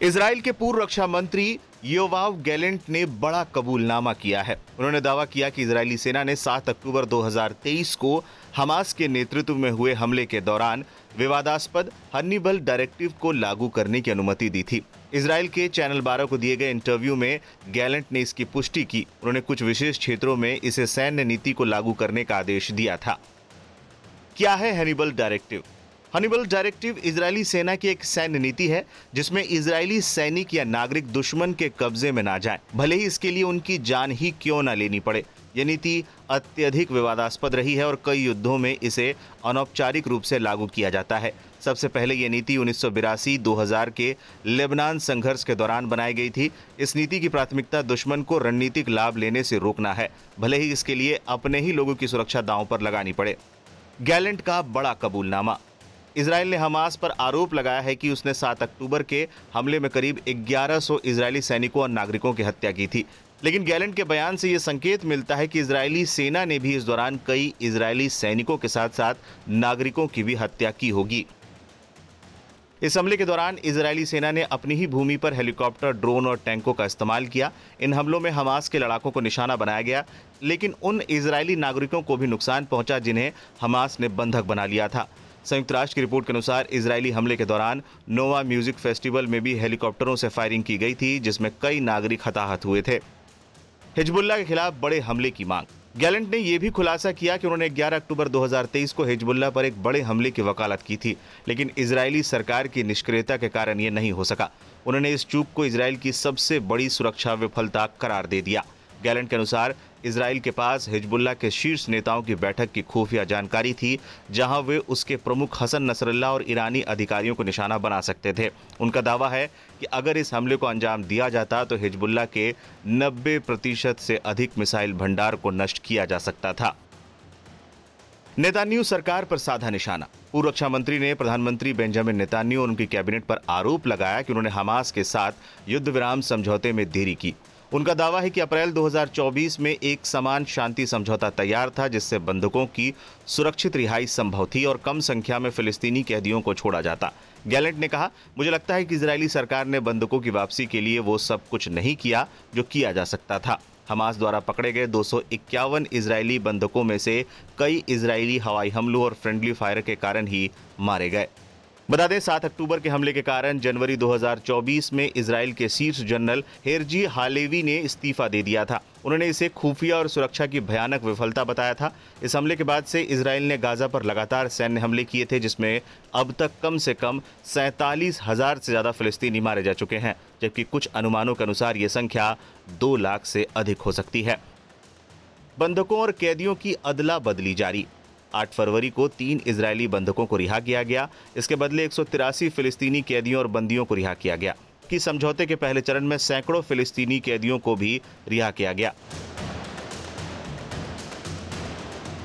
Israel के पूर्व रक्षा मंत्री योवाव गैलेंट ने बड़ा कबूलनामा किया है। उन्होंने दावा किया कि इजरायली सेना ने 7 अक्टूबर 2023 को हमास के नेतृत्व में हुए हमले के दौरान विवादास्पद हन्निबल डायरेक्टिव को लागू करने की अनुमति दी थी। इजराइल के चैनल 12 को दिए गए इंटरव्यू में गैलेंट ने इसकी पुष्टि की। उन्होंने कुछ विशेष क्षेत्रों में इसे सैन्य नीति को लागू करने का आदेश दिया था। क्या है Hannibal directive? Hannibal directive Israeli सेना की एक सैन्य नीति है जिसमें इजरायली सैनिक या नागरिक दुश्मन के कब्जे में ना जाएं, भले ही इसके लिए उनकी जान ही क्यों ना लेनी पड़े। यह नीति अत्यधिक विवादास्पद रही है और कई युद्धों में इसे अनौपचारिक रूप से लागू किया जाता है। सबसे पहले यह नीति 1982-2000 के लेबनान संघर्ष के दौरान बनाई गई थी। इस नीति की प्राथमिकता दुश्मन को रणनीतिक लाभ लेने से रोकना है, भले ही इसके लिए अपने ही लोगों की सुरक्षा दांव पर लगानी पड़े। गैलेंट का बड़ा कबूलनामा। इजराइल ने हमास पर आरोप लगाया है कि उसने 7 अक्टूबर के हमले में करीब 1100 इजरायली सैनिकों और नागरिकों की हत्या की थी। लेकिन गैलेंट के बयान से यह संकेत मिलता है कि इजरायली सेना ने भी इस दौरान कई इजरायली सैनिकों के साथ साथ नागरिकों की भी हत्या की होगी। इस हमले के दौरान इजरायली सेना ने अपनी ही भूमि पर हेलीकॉप्टर, ड्रोन और टैंकों का इस्तेमाल किया। इन हमलों में हमास के लड़ाकों को निशाना बनाया गया, लेकिन उन इजरायली नागरिकों को भी नुकसान पहुंचा जिन्हें हमास ने बंधक बना लिया था। संयुक्त राष्ट्र की रिपोर्ट के अनुसार इजरायली हमले के दौरान नोवा म्यूजिक फेस्टिवल में भी हेलीकॉप्टरों से फायरिंग की गई थी, जिसमें कई नागरिक हताहत हुए थे। हिजबुल्लाह के खिलाफ बड़े हमले की मांग। गैलेंट ने यह भी खुलासा किया कि उन्होंने 11 अक्टूबर 2023 को हिजबुल्लाह पर एक बड़े हमले की वकालत की थी, लेकिन इजरायली सरकार की निष्क्रियता के कारण यह नहीं हो सका। उन्होंने इस चूक को इजरायल की सबसे बड़ी सुरक्षा विफलता करार दे दिया। गैलेंट के अनुसार इजराइल के पास हिजबुल्लाह के शीर्ष नेताओं की बैठक की खुफिया जानकारी थी, जहां वे उसके प्रमुख हसन नसरल्लाह और ईरानी अधिकारियों को निशाना बना सकते थे। उनका दावा है कि अगर इस हमले को अंजाम दिया जाता तो हिजबुल्लाह के 90% से अधिक मिसाइल भंडार को नष्ट किया जा सकता था। नेतान्याहू सरकार पर साधा निशाना। पूर्व रक्षा मंत्री ने प्रधानमंत्री बेंजामिन नेतान्याहू और उनकी कैबिनेट पर आरोप लगाया कि उन्होंने हमास के साथ युद्ध विराम समझौते में देरी की। उनका दावा है कि अप्रैल 2024 में एक समान शांति समझौता तैयार था, जिससे बंधकों की सुरक्षित रिहाई संभव थी और कम संख्या में फिलिस्तीनी कैदियों को छोड़ा जाता। गैलेंट ने कहा, मुझे लगता है कि इजरायली सरकार ने बंधकों की वापसी के लिए वो सब कुछ नहीं किया जो किया जा सकता था। हमास द्वारा पकड़े गए 251 इजरायली बंधकों में से कई इजरायली हवाई हमलों और फ्रेंडली फायर के कारण ही मारे गए। बता दें, 7 अक्टूबर के हमले के कारण जनवरी 2024 में इजराइल के शीर्ष जनरल हेरजी हालेवी ने इस्तीफा दे दिया था। उन्होंने इसे खुफिया और सुरक्षा की भयानक विफलता बताया था। इस हमले के बाद से इजराइल ने गाजा पर लगातार सैन्य हमले किए थे, जिसमें अब तक कम से कम 47,000 से ज़्यादा फिलिस्तीनी मारे जा चुके हैं, जबकि कुछ अनुमानों के अनुसार ये संख्या 2 लाख से अधिक हो सकती है। बंधकों और कैदियों की अदला बदली जारी। 8 फरवरी को 3 इजरायली बंधकों को रिहा किया गया। इसके बदले 183 फिलिस्तीनी कैदियों और बंदियों को रिहा किया गया। कि समझौते के पहले चरण में सैकड़ों फिलिस्तीनी कैदियों को भी रिहा किया गया।